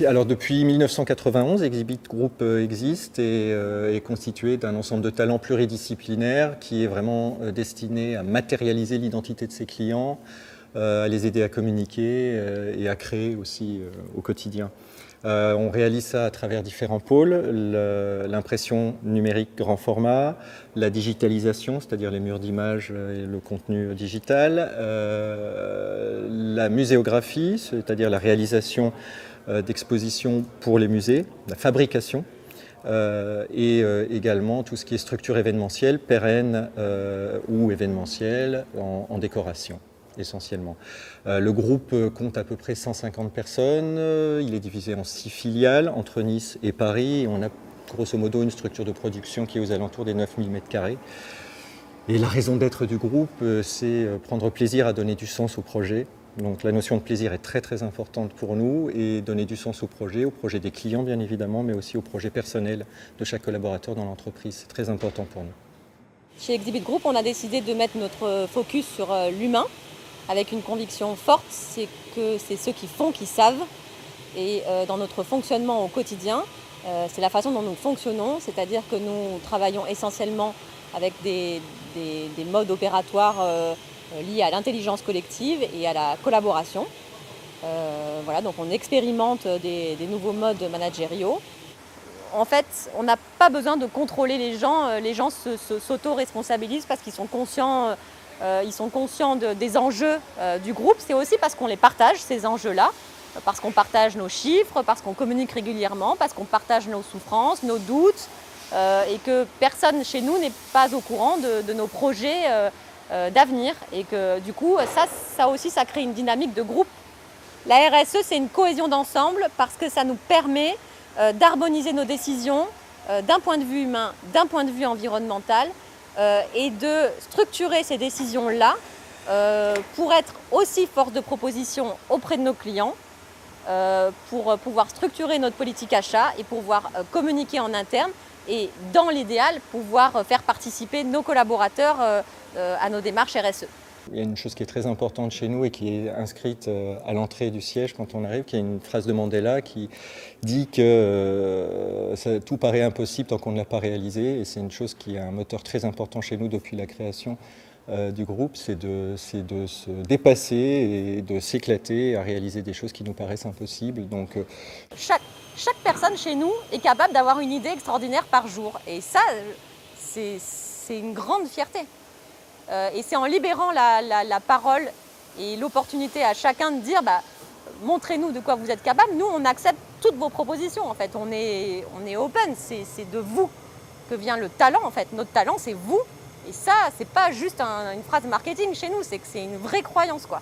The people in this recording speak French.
Alors depuis 1991, Exhibit Group existe et est constitué d'un ensemble de talents pluridisciplinaires qui est vraiment destiné à matérialiser l'identité de ses clients, à les aider à communiquer et à créer aussi au quotidien. On réalise ça à travers différents pôles, l'impression numérique grand format, la digitalisation, c'est-à-dire les murs d'images et le contenu digital, la muséographie, c'est-à-dire la réalisation d'expositions pour les musées, la fabrication, et également tout ce qui est structure événementielle, pérenne ou événementielle en décoration essentiellement. Le groupe compte à peu près 150 personnes, il est divisé en 6 filiales entre Nice et Paris, et on a grosso modo une structure de production qui est aux alentours des 9000 m². Et la raison d'être du groupe, c'est prendre plaisir à donner du sens au projet. Donc la notion de plaisir est très très importante pour nous et donner du sens au projet des clients bien évidemment, mais aussi au projet personnel de chaque collaborateur dans l'entreprise. C'est très important pour nous. Chez Exhibit Group, on a décidé de mettre notre focus sur l'humain avec une conviction forte, c'est que c'est ceux qui font qui savent. Et dans notre fonctionnement au quotidien, c'est la façon dont nous fonctionnons, c'est-à-dire que nous travaillons essentiellement avec des modes opératoires liés à l'intelligence collective et à la collaboration. Voilà, donc on expérimente des nouveaux modes managériaux. En fait, on n'a pas besoin de contrôler les gens s'auto-responsabilisent parce qu'ils sont conscients, des enjeux du groupe. C'est aussi parce qu'on les partage, ces enjeux-là, parce qu'on partage nos chiffres, parce qu'on communique régulièrement, parce qu'on partage nos souffrances, nos doutes, et que personne chez nous n'est pas au courant de nos projets d'avenir. Et que du coup, ça aussi, ça crée une dynamique de groupe. La RSE, c'est une cohésion d'ensemble parce que ça nous permet d'harmoniser nos décisions d'un point de vue humain, d'un point de vue environnemental, et de structurer ces décisions-là pour être aussi force de proposition auprès de nos clients, pour pouvoir structurer notre politique achat et pouvoir communiquer en interne et, dans l'idéal, pouvoir faire participer nos collaborateurs à nos démarches RSE. Il y a une chose qui est très importante chez nous et qui est inscrite à l'entrée du siège quand on arrive, qui est une phrase de Mandela qui dit que tout paraît impossible tant qu'on ne l'a pas réalisé. Et c'est une chose qui est un moteur très important chez nous depuis la création du groupe, c'est de se dépasser et de s'éclater à réaliser des choses qui nous paraissent impossibles. Donc, chaque personne chez nous est capable d'avoir une idée extraordinaire par jour. Et ça, c'est une grande fierté. Et c'est en libérant la parole et l'opportunité à chacun de dire montrez-nous de quoi vous êtes capable. Nous, on accepte toutes vos propositions. En fait, on est open. C'est de vous que vient le talent. En fait, notre talent, c'est vous. Et ça, c'est pas juste une phrase marketing chez nous. C'est que c'est une vraie croyance, quoi.